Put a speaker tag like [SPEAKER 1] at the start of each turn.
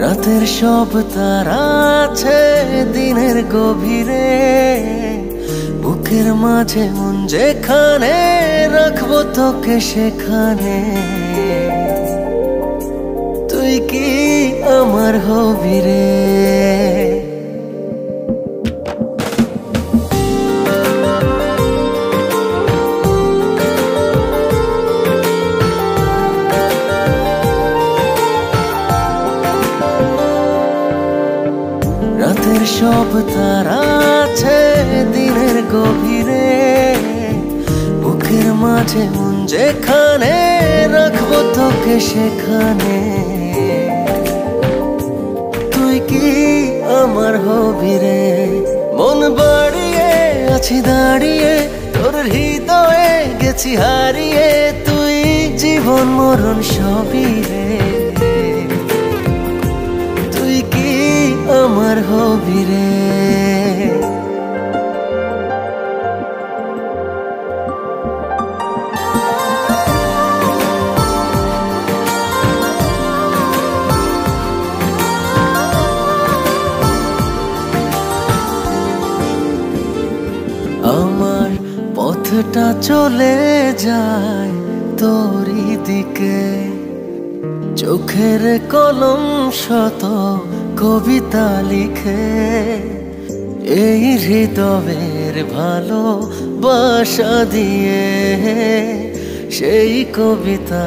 [SPEAKER 1] রাতের সব তারা আছে দিনের গভীরে, বুকের মাঝে মন যেখানে রাখবো তোকে সেখানে। তুই কি আমার হবি রে? রাতের সব তারা আছে দিনের গভীরে, বুকের মাঝে মন যেখানে রাখবো তোকে সেখানে। তুই কি আমার হবি রে? মন বাড়িয়ে আছি দাঁড়িয়ে তোর হৃদয়ে গেছি হারিয়ে, তুই জীবন মরণ সবই রে। তুই কি আমার হবি রে? আমার পথটা চলে যায় তোরই দিকে, চোখের কলম শত কবিতা লিখে, এই হৃদয়ের ভালোবাসা দিয়ে সেই কবিতা